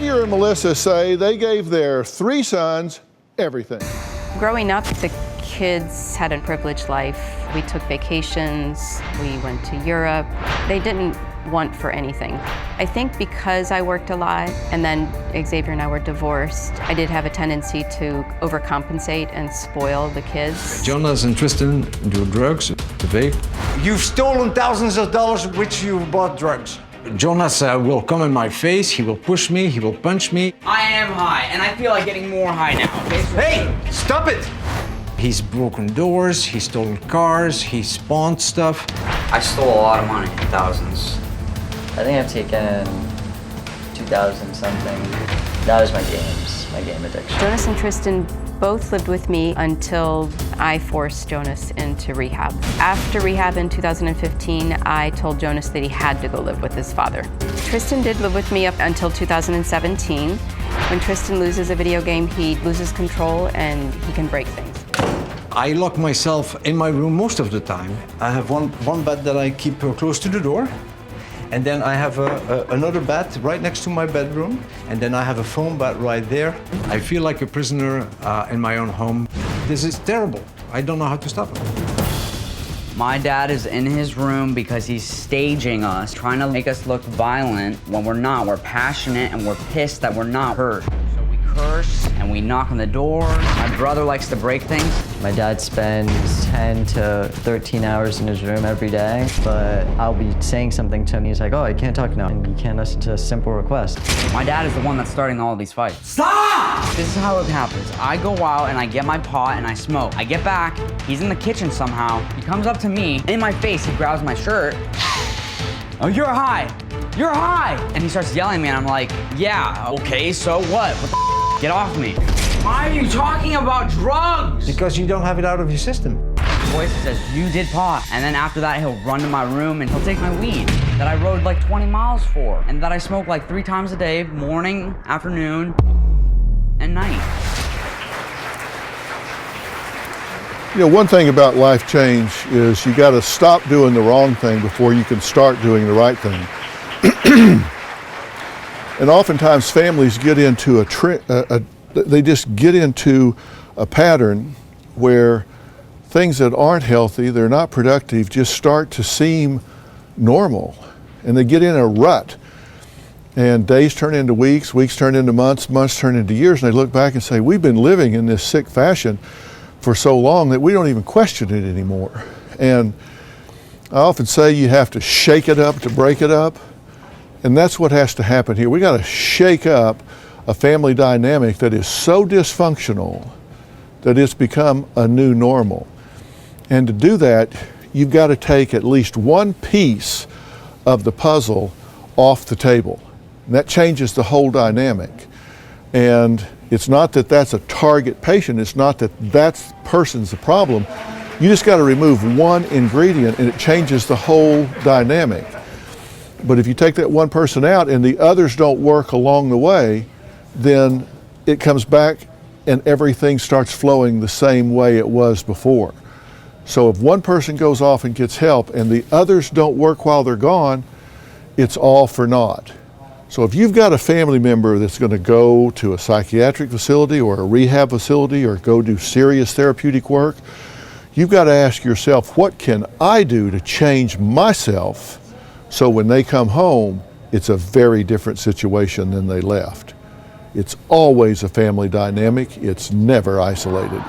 Edgar and Melissa say they gave their 3 sons everything. Growing up, the kids had a privileged life. We took vacations, we went to Europe. They didn't want for anything. I think because I worked a lot and then Xavier and I were divorced, I did have a tendency to overcompensate and spoil the kids. Jonas and Tristan do drugs, to vape. You've stolen thousands of dollars which you bought drugs. Jonas will come in my face, he will push me, he will punch me. I am high, and I feel like getting more high now. Okay? Hey, stop it! He's broken doors, he's stolen cars, he's pawned stuff. I stole a lot of money, thousands. I think I've taken 2,000 something. That was my game addiction. Jonas and Tristan both lived with me until I forced Jonas into rehab. After rehab in 2015, I told Jonas that he had to go live with his father. Tristan did live with me up until 2017. When Tristan loses a video game, he loses control and he can break things. I lock myself in my room most of the time. I have one bed that I keep close to the door. And then I have another bed right next to my bedroom. And then I have a foam bed right there. I feel like a prisoner in my own home. This is terrible. I don't know how to stop it. My dad is in his room because he's staging us, trying to make us look violent when we're not. We're passionate and we're pissed that we're not hurt. So we curse and we knock on the door. My brother likes to break things. My dad spends 10 to 13 hours in his room every day, but I'll be saying something to him, he's like, oh, I can't talk now, and you can't listen to a simple request. My dad is the one that's starting all of these fights. Stop! This is how it happens. I go out and I get my pot and I smoke. I get back, he's in the kitchen somehow. He comes up to me, in my face, he grabs my shirt. Oh, you're high! You're high! And he starts yelling at me and I'm like, yeah, okay, so what? What the Get off me. Why are you talking about drugs? Because you don't have it out of your system. His voice says, you did pot. And then after that, he'll run to my room and he'll take my weed that I rode like 20 miles for and that I smoke like 3 times a day, morning, afternoon, and night. You know, one thing about life change is you got to stop doing the wrong thing before you can start doing the right thing. And oftentimes families get into they just get into a pattern where things that aren't healthy, they're not productive, just start to seem normal. And they get in a rut. And days turn into weeks, weeks turn into months, months turn into years, and they look back and say, we've been living in this sick fashion for so long that we don't even question it anymore. And I often say you have to shake it up to break it up. And that's what has to happen here. We got to shake up a family dynamic that is so dysfunctional that it's become a new normal. And to do that, you've got to take at least one piece of the puzzle off the table. And that changes the whole dynamic. And it's not that that's a target patient, it's not that that person's the problem. You just got to remove one ingredient and it changes the whole dynamic. But if you take that one person out and the others don't work along the way, then it comes back and everything starts flowing the same way it was before. So if one person goes off and gets help and the others don't work while they're gone, it's all for naught. So if you've got a family member that's going to go to a psychiatric facility or a rehab facility or go do serious therapeutic work, you've got to ask yourself, what can I do to change myself so when they come home, it's a very different situation than they left. It's always a family dynamic. It's never isolated.